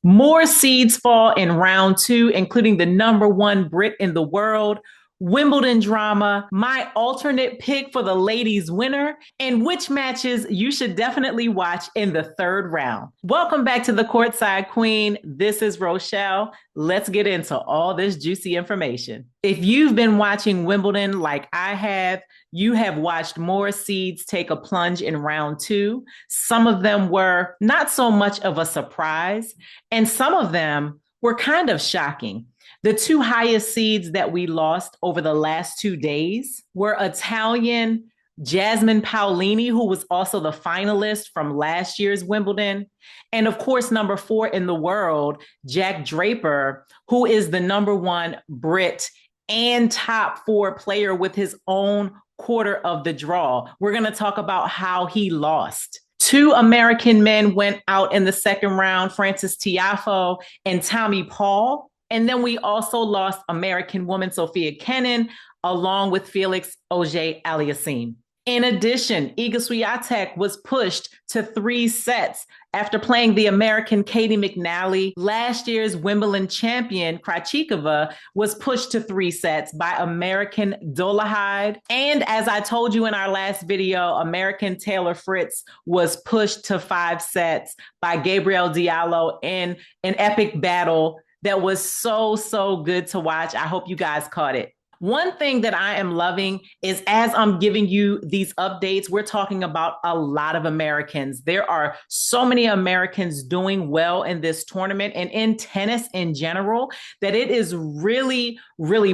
More seeds fall in round two, including the number one Brit in the world, Wimbledon drama, my alternate pick for the ladies' winner, and which matches you should definitely watch in the third round. Welcome back to the Courtside Queen. This is Rochelle. Let's get into all this juicy information. If you've been watching Wimbledon like I have, you have watched more seeds take a plunge in round two. Some of them were not so much of a surprise, and some of them were kind of shocking. The two highest seeds that we lost over the last 2 days were Italian Jasmine Paolini, who was also the finalist from last year's Wimbledon. And of course, number four in the world, Jack Draper, who is the number one Brit and top four player with his own quarter of the draw. We're going to talk about how he lost. Two American men went out in the second round, Frances Tiafoe and Tommy Paul. And then we also lost American woman Sofia Kenin, along with Felix Auger-Aliassime. In addition, Iga Swiatek was pushed to 3 sets after playing the American Katie McNally. Last year's Wimbledon champion, Krejcikova, was pushed to 3 sets by American Dolehide. And as I told you in our last video, American Taylor Fritz was pushed to 5 sets by Gabriel Diallo in an epic battle that was so good to watch. I hope you guys caught it. One thing that I am loving is as I'm giving you these updates, we're talking about a lot of Americans. There are so many Americans doing well in this tournament and in tennis in general that it is really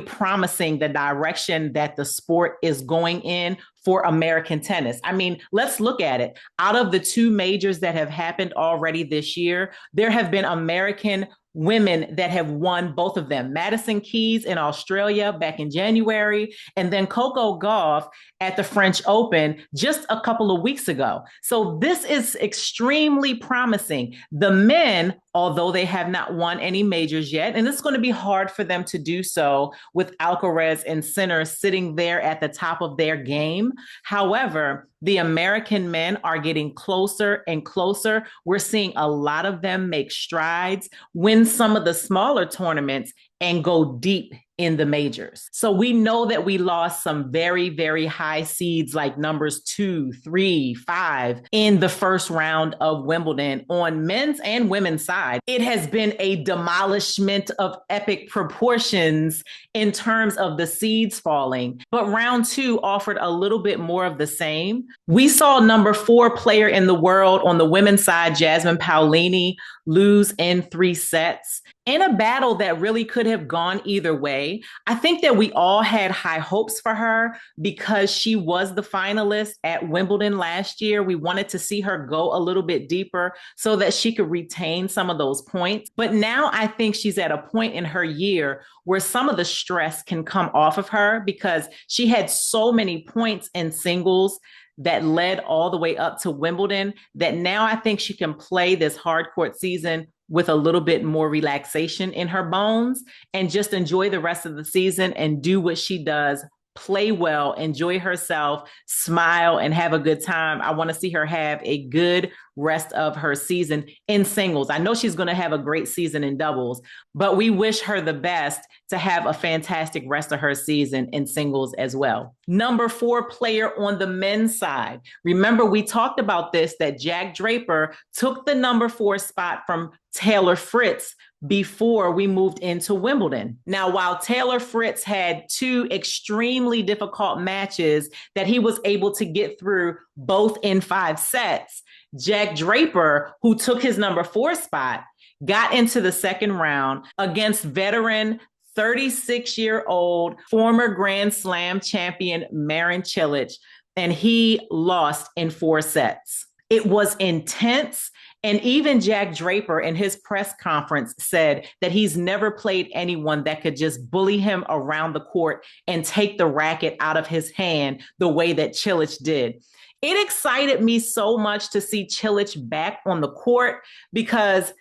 promising the direction that the sport is going in for American tennis. I mean, let's look at it. Out of the 2 majors that have happened already this year, there have been American women that have won both of them. Madison Keys in Australia back in January, and then Coco Gauff at the French Open just a couple of weeks ago. So this is extremely promising. The men, although they have not won any majors yet, and it's going to be hard for them to do so with Alcaraz and Sinner sitting there at the top of their game. However, the American men are getting closer and closer. We're seeing a lot of them make strides, win some of the smaller tournaments, and go deep in the majors. So we know that we lost some very high seeds like numbers 2, 3, 5 in the first round of Wimbledon on men's and women's side. It has been a demolishment of epic proportions in terms of the seeds falling, but round 2 offered a little bit more of the same. We saw number 4 player in the world on the women's side, Jasmine Paolini, lose in 3 sets in a battle that really could have gone either way. I think that we all had high hopes for her because she was the finalist at Wimbledon last year. We wanted to see her go a little bit deeper so that she could retain some of those points. But now I think she's at a point in her year where some of the stress can come off of her because she had so many points in singles that led all the way up to Wimbledon that now I think she can play this hard court season with a little bit more relaxation in her bones and just enjoy the rest of the season and do what she does, play well, enjoy herself, smile, and have a good time. I want to see her have a good rest of her season in singles. I know she's going to have a great season in doubles, but we wish her the best to have a fantastic rest of her season in singles as well. Number 4 player on the men's side. Remember, we talked about this, that Jack Draper took the number 4 spot from Taylor Fritz before we moved into Wimbledon. Now, while Taylor Fritz had 2 extremely difficult matches that he was able to get through both in 5 sets, Jack Draper, who took his number 4 spot, got into the second round against veteran 36-year-old former Grand Slam champion Marin Cilic, and he lost in 4 sets. It was intense. And even Jack Draper in his press conference said that he's never played anyone that could just bully him around the court and take the racket out of his hand the way that Cilic did. It excited me so much to see Cilic back on the court because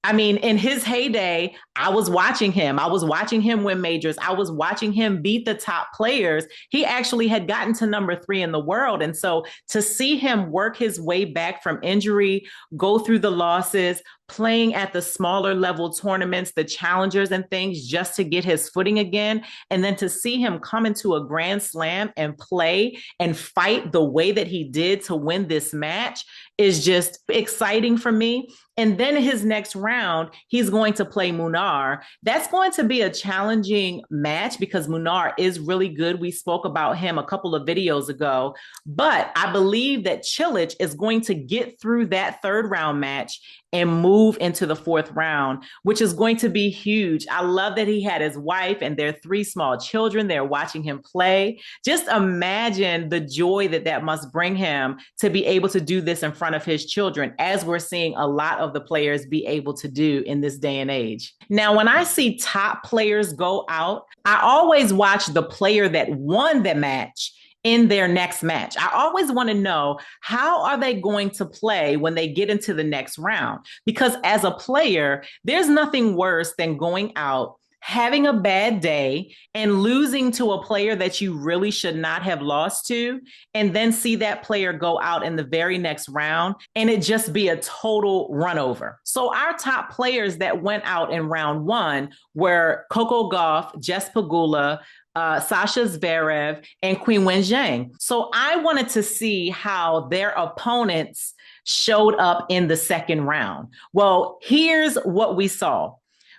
I mean, in his heyday, I was watching him. I was watching him win majors. I was watching him beat the top players. He actually had gotten to number 3 in the world. And so to see him work his way back from injury, go through the losses, playing at the smaller level tournaments, the challengers and things, just to get his footing again. And then to see him come into a Grand Slam and play and fight the way that he did to win this match is just exciting for me. And then his next round, he's going to play Munar. That's going to be a challenging match because Munar is really good. We spoke about him a couple of videos ago, but I believe that Cilic is going to get through that third round match and move into the fourth round, which is going to be huge. I love that he had his wife and their 3 small children. They're watching him play. Just imagine the joy that that must bring him to be able to do this in front of his children, as we're seeing a lot of the players be able to do in this day and age. Now, when I see top players go out, I always watch the player that won the match in their next match. I always want to know, how are they going to play when they get into the next round? Because as a player, there's nothing worse than going out, having a bad day, and losing to a player that you really should not have lost to, and then see that player go out in the very next round and it just be a total run over. So our top players that went out in round 1 were Coco Gauff, Jess Pegula, Sasha Zverev, and Qin Wenjing. So I wanted to see how their opponents showed up in the second round. Well, here's what we saw.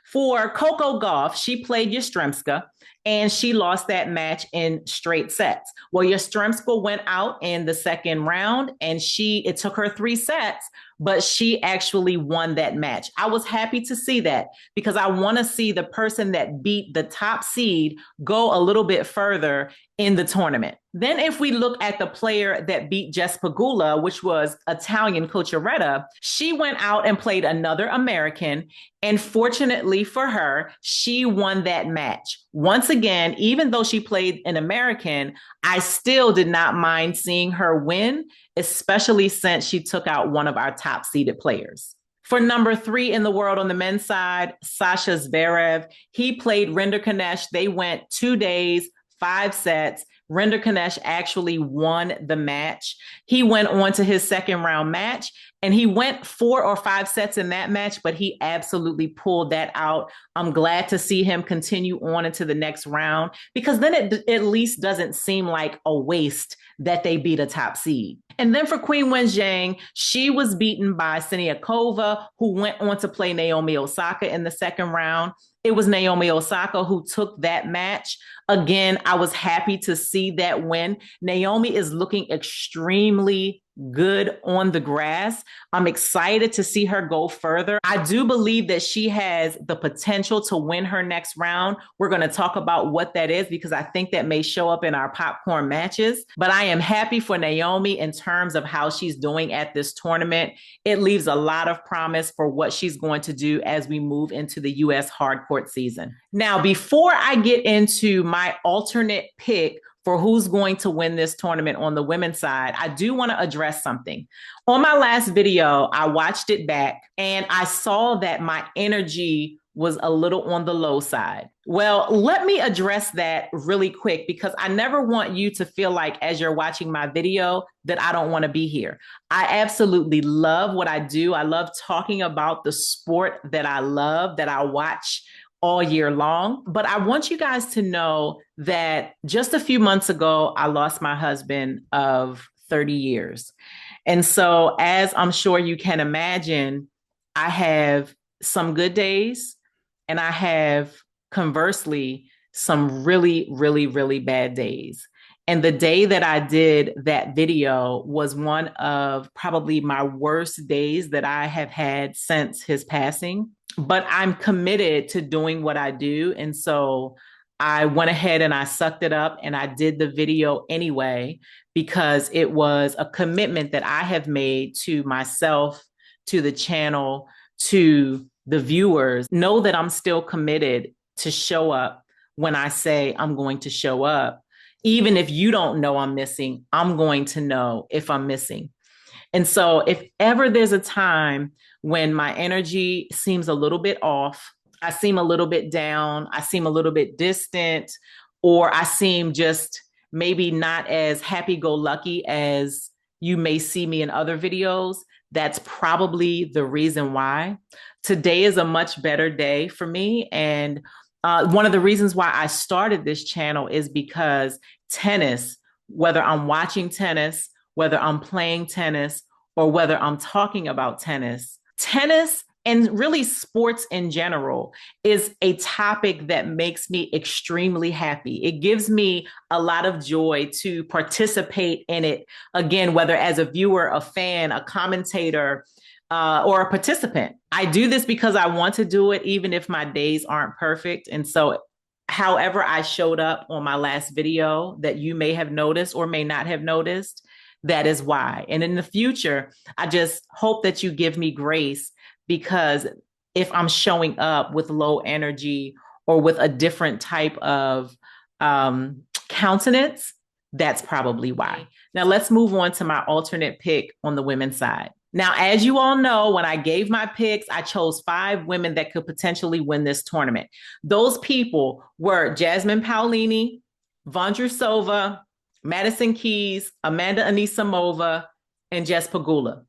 For Coco Gauff, she played Yastremska, and she lost that match in straight sets. Well, Yastremska went out in the second round, and it took her 3 sets, but she actually won that match. I was happy to see that because I want to see the person that beat the top seed go a little bit further in the tournament. Then if we look at the player that beat Jess Pegula, which was Italian Cocciaretta, she went out and played another American. And fortunately for her, she won that match. Once again, even though she played an American, I still did not mind seeing her win, especially since she took out one of our top seeded players. For number 3 in the world on the men's side, Sasha Zverev, he played Rinderknecht. They went 2 days, 5 sets. Rinderknecht actually won the match. He went on to his second round match, and he went 4 or 5 sets in that match, but he absolutely pulled that out. I'm glad to see him continue on into the next round, because then it at least doesn't seem like a waste that they beat a top seed. And then for Qin Wenjing, she was beaten by Siniakova, who went on to play Naomi Osaka in the second round. It was Naomi Osaka who took that match. Again, I was happy to see that win. Naomi is looking extremely good on the grass. I'm excited to see her go further. I do believe that she has the potential to win her next round. We're going to talk about what that is because I think that may show up in our popcorn matches. But I am happy for Naomi in terms of how she's doing at this tournament. It leaves a lot of promise for what she's going to do as we move into the U.S. hardcourt season. Now, before I get into my alternate pick for who's going to win this tournament on the women's side, I do want to address something. On my last video, I watched it back and I saw that my energy was a little on the low side. Well, let me address that really quick because I never want you to feel like as you're watching my video that I don't want to be here. I absolutely love what I do. I love talking about the sport that I love, that I watch all year long. But I want you guys to know that just a few months ago, I lost my husband of 30 years. And so, as I'm sure you can imagine, I have some good days and I have, conversely, some really, really, really bad days. And the day that I did that video was one of probably my worst days that I have had since his passing. But I'm committed to doing what I do. And so I went ahead and I sucked it up and I did the video anyway, because it was a commitment that I have made to myself, to the channel, to the viewers. Know that I'm still committed to show up when I say I'm going to show up. Even if you don't know I'm missing, I'm going to know if I'm missing. And so if ever there's a time when my energy seems a little bit off, I seem a little bit down, I seem a little bit distant, or I seem just maybe not as happy-go-lucky as you may see me in other videos, that's probably the reason why. Today is a much better day for me. And one of the reasons why I started this channel is because tennis, whether I'm watching tennis, whether I'm playing tennis, or whether I'm talking about tennis, tennis and really sports in general is a topic that makes me extremely happy. It gives me a lot of joy to participate in it. Again, whether as a viewer, a fan, a commentator, or a participant. I do this because I want to do it, even if my days aren't perfect. And so however I showed up on my last video that you may have noticed or may not have noticed, that is why. And in the future, I just hope that you give me grace, because if I'm showing up with low energy or with a different type of countenance, that's probably why. Now let's move on to my alternate pick on the women's side. Now, as you all know, when I gave my picks, I chose 5 women that could potentially win this tournament. Those people were Jasmine Paolini, Vondrousova, Madison Keys, Amanda Anisimova, and Jess Pegula.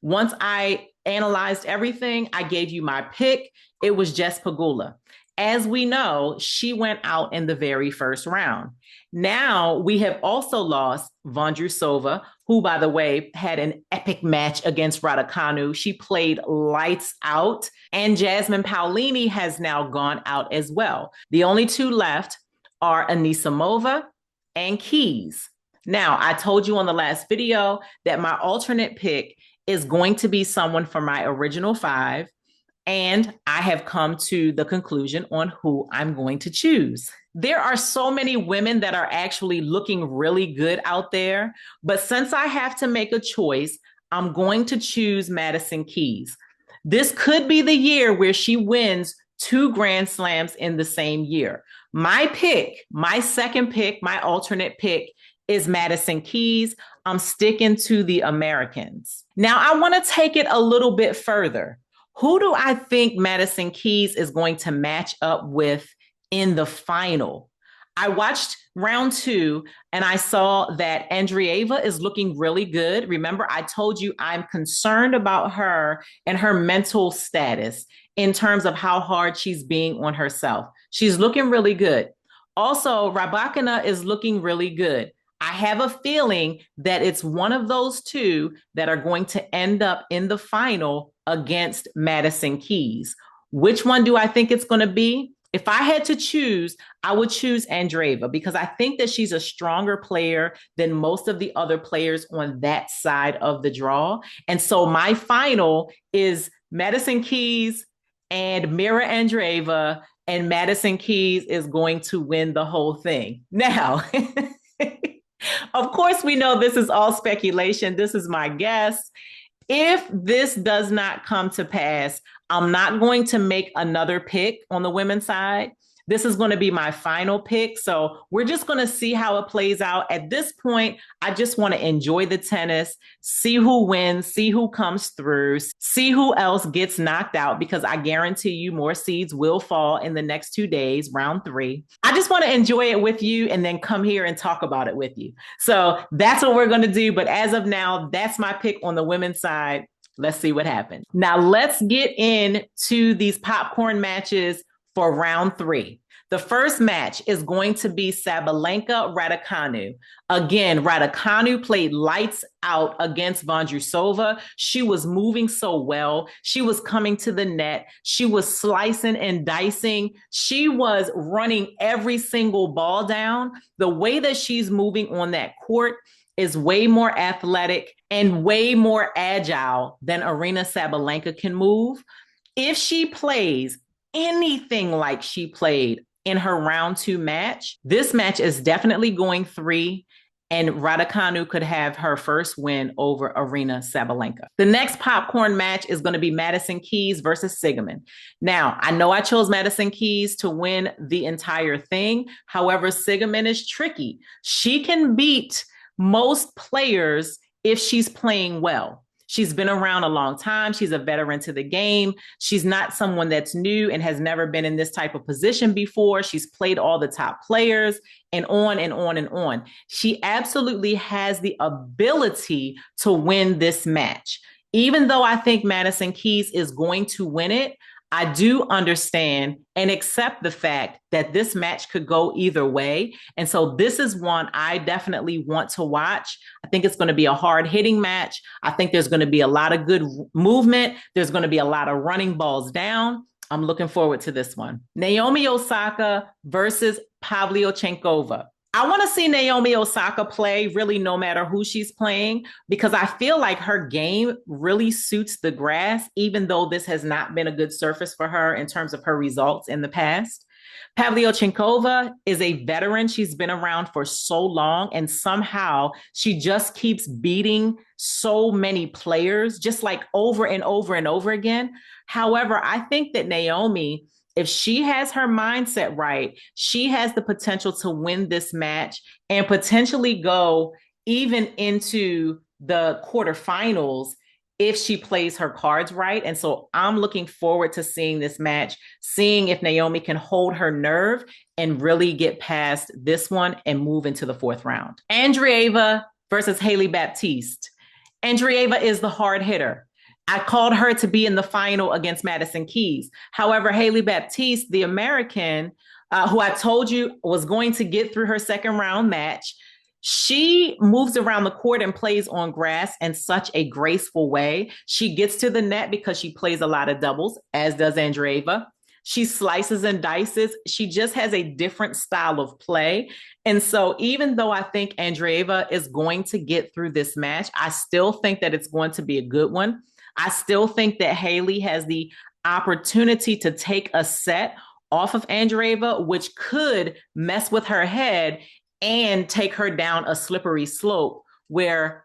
Once I analyzed everything, I gave you my pick. It was Jess Pegula. As we know, she went out in the very first round. Now we have also lost Vondrousova, who, by the way, had an epic match against Raducanu. She played lights out, and Jasmine Paolini has now gone out as well. The only 2 left are Anisimova and Keys. Now, I told you on the last video that my alternate pick is going to be someone from my original 5. And I have come to the conclusion on who I'm going to choose. There are so many women that are actually looking really good out there. But since I have to make a choice, I'm going to choose Madison Keys. This could be the year where she wins 2 Grand Slams in the same year. My pick, my second pick, my alternate pick is Madison Keys. I'm sticking to the Americans. Now, I want to take it a little bit further. Who do I think Madison Keys is going to match up with in the final? I watched round 2 and I saw that Andreeva is looking really good. Remember, I told you I'm concerned about her and her mental status in terms of how hard she's being on herself. She's looking really good. Also, Rybakina is looking really good. I have a feeling that it's one of those 2 that are going to end up in the final against Madison Keys. Which one do I think it's going to be? If I had to choose, I would choose Andreeva, because I think that she's a stronger player than most of the other players on that side of the draw. And so my final is Madison Keys and Mira Andreeva, and Madison Keys is going to win the whole thing. Now, of course, we know this is all speculation. This is my guess. If this does not come to pass, I'm not going to make another pick on the women's side. This is going to be my final pick. So we're just going to see how it plays out. At this point, I just want to enjoy the tennis, see who wins, see who comes through, see who else gets knocked out, because I guarantee you more seeds will fall in the next 2 days, round 3. I just want to enjoy it with you and then come here and talk about it with you. So that's what we're going to do. But as of now, that's my pick on the women's side. Let's see what happens. Now let's get into these popcorn matches for round 3. The first match is going to be Sabalenka Raducanu. Again, Raducanu played lights out against Vondrousova. She was moving so well. She was coming to the net. She was slicing and dicing. She was running every single ball down. The way that she's moving on that court is way more athletic and way more agile than Aryna Sabalenka can move. If she plays anything like she played in her round 2 match, this match is definitely going 3, and Raducanu could have her first win over Aryna Sabalenka. The next popcorn match is going to be Madison Keys versus Siegemund. Now, I know I chose Madison Keys to win the entire thing. However, Siegemund is tricky. She can beat most players if she's playing well. She's been around a long time. She's a veteran to the game. She's not someone that's new and has never been in this type of position before. She's played all the top players and on and on and on. She absolutely has the ability to win this match. Even though I think Madison Keys is going to win it, I do understand and accept the fact that this match could go either way. And so this is one I definitely want to watch. I think it's going to be a hard-hitting match. I think there's going to be a lot of good movement. There's going to be a lot of running balls down. I'm looking forward to this one. Naomi Osaka versus Pavlyuchenkova. I want to see Naomi Osaka play really no matter who she's playing, because I feel like her game really suits the grass, even though this has not been a good surface for her in terms of her results in the past. Pavlyuchenkova is a veteran. She's been around for so long, and somehow she just keeps beating so many players, just like over and over and over again. However, I think that Naomi, if she has her mindset right, she has the potential to win this match and potentially go even into the quarterfinals if she plays her cards right. And so I'm looking forward to seeing this match, seeing if Naomi can hold her nerve and really get past this one and move into the fourth round. Andreeva versus Hailey Baptiste. Andreeva is the hard hitter. I called her to be in the final against Madison Keys. However, Hailey Baptiste, the American, who I told you was going to get through her second round match, she moves around the court and plays on grass in such a graceful way. She gets to the net because she plays a lot of doubles, as does Andreeva. She slices and dices. She just has a different style of play. And so even though I think Andreeva is going to get through this match, I still think that it's going to be a good one. I still think that Hailey has the opportunity to take a set off of Andreeva, which could mess with her head and take her down a slippery slope where,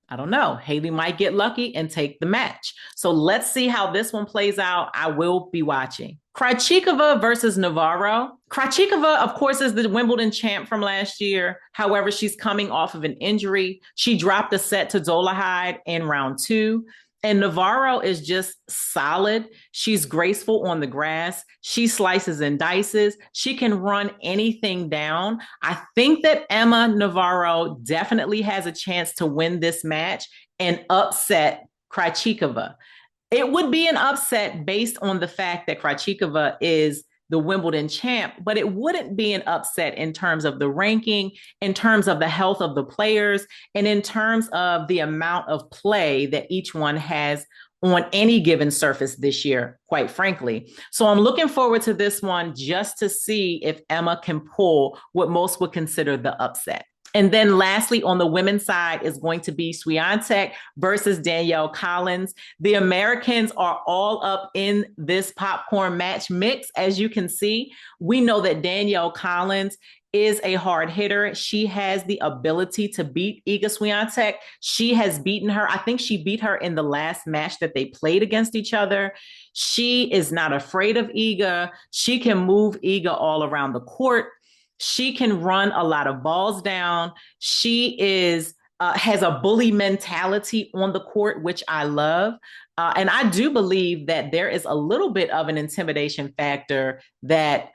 I don't know, Hailey might get lucky and take the match. So let's see how this one plays out. I will be watching. Krejcikova versus Navarro. Krejcikova, of course, is the Wimbledon champ from last year. However, she's coming off of an injury. She dropped a set to Dolehide in round 2. And Navarro is just solid. She's graceful on the grass. She slices and dices. She can run anything down. I think that Emma Navarro definitely has a chance to win this match and upset Krejcikova. It would be an upset based on the fact that Krejcikova is the Wimbledon champ, but it wouldn't be an upset in terms of the ranking, in terms of the health of the players, and in terms of the amount of play that each one has on any given surface this year, quite frankly. So I'm looking forward to this one just to see if Emma can pull what most would consider the upset. And then lastly, on the women's side is going to be Swiatek versus Danielle Collins. The Americans are all up in this popcorn match mix. As you can see, we know that Danielle Collins is a hard hitter. She has the ability to beat Iga Swiatek. She has beaten her. I think she beat her in the last match that they played against each other. She is not afraid of Iga. She can move Iga all around the court. She can run a lot of balls down. She has a bully mentality on the court, which I love. And I do believe that there is a little bit of an intimidation factor that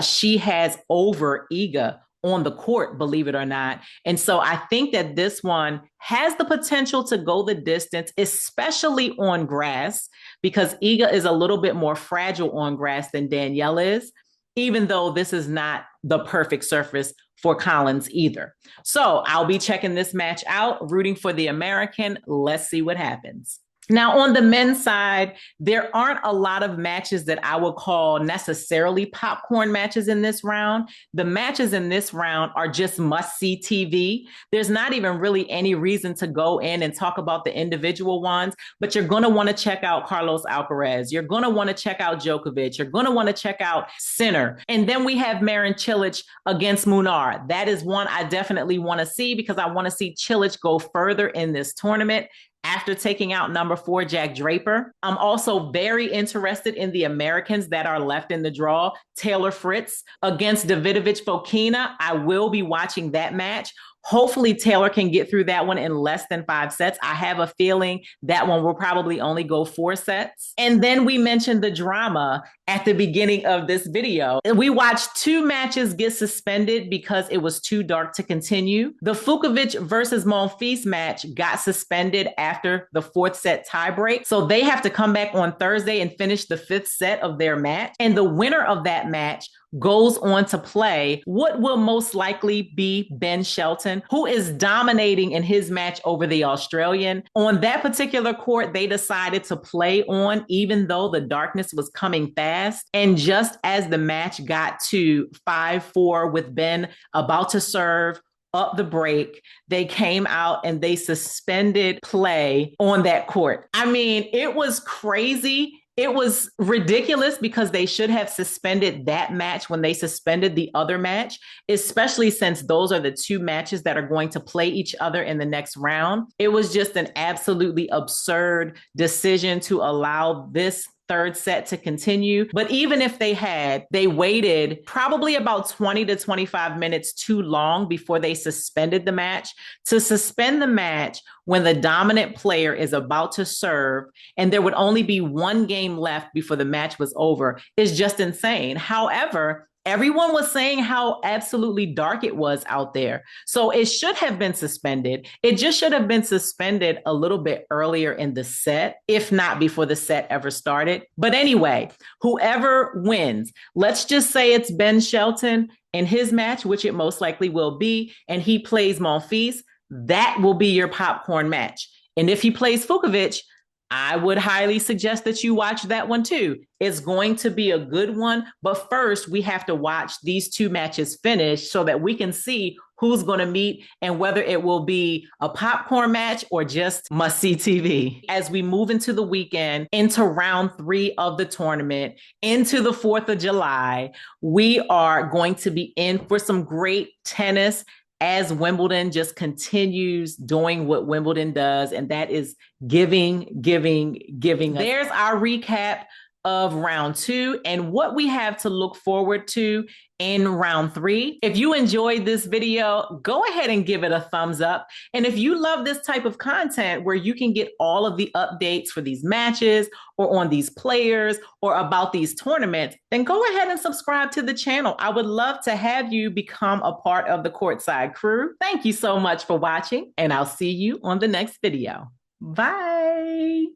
she has over Iga on the court, believe it or not. And so I think that this one has the potential to go the distance, especially on grass, because Iga is a little bit more fragile on grass than Danielle is, even though this is not the perfect surface for Collins either. So I'll be checking this match out, rooting for the American. Let's see what happens. Now, on the men's side, there aren't a lot of matches that I would call necessarily popcorn matches in this round. The matches in this round are just must-see TV. There's not even really any reason to go in and talk about the individual ones, but you're going to want to check out Carlos Alcaraz. You're going to want to check out Djokovic. You're going to want to check out Sinner. And then we have Marin Cilic against Munar. That is one I definitely want to see because I want to see Cilic go further in this tournament after taking out number 4, Jack Draper. I'm also very interested in the Americans that are left in the draw. Taylor Fritz against Davidovich Fokina. I will be watching that match. Hopefully, Taylor can get through that one in less than 5 sets. I have a feeling that one will probably only go 4 sets. And then we mentioned the drama at the beginning of this video. We watched 2 matches get suspended because it was too dark to continue. The Fucsovics versus Monfils match got suspended after the 4th set tiebreak. So they have to come back on Thursday and finish the 5th set of their match. And the winner of that match goes on to play what will most likely be Ben Shelton, who is dominating in his match over the Australian. On that particular court, they decided to play on, even though the darkness was coming fast. And just as the match got to 5-4 with Ben about to serve up the break, they came out and they suspended play on that court. I mean, it was crazy. It was ridiculous because they should have suspended that match when they suspended the other match, especially since those are the 2 matches that are going to play each other in the next round. It was just an absolutely absurd decision to allow this 3rd set to continue. But even if they had, they waited probably about 20 to 25 minutes too long before they suspended the match. To suspend the match when the dominant player is about to serve and there would only be 1 game left before the match was over is just insane. However, everyone was saying how absolutely dark it was out there. So it should have been suspended. It just should have been suspended a little bit earlier in the set, if not before the set ever started. But anyway, whoever wins, let's just say it's Ben Shelton in his match, which it most likely will be, and he plays Monfils, that will be your popcorn match. And if he plays Fucsovics, I would highly suggest that you watch that one too. It's going to be a good one, but first we have to watch these 2 matches finish so that we can see who's going to meet and whether it will be a popcorn match or just must-see TV. As we move into the weekend, into round 3 of the tournament, into the 4th of July, we are going to be in for some great tennis as Wimbledon just continues doing what Wimbledon does, and that is giving. There's our recap of round 2 and what we have to look forward to in round 3. If you enjoyed this video, go ahead and give it a thumbs up. And if you love this type of content where you can get all of the updates for these matches or on these players or about these tournaments, then go ahead and subscribe to the channel. I would love to have you become a part of the Courtside crew. Thank you so much for watching, and I'll see you on the next video. Bye.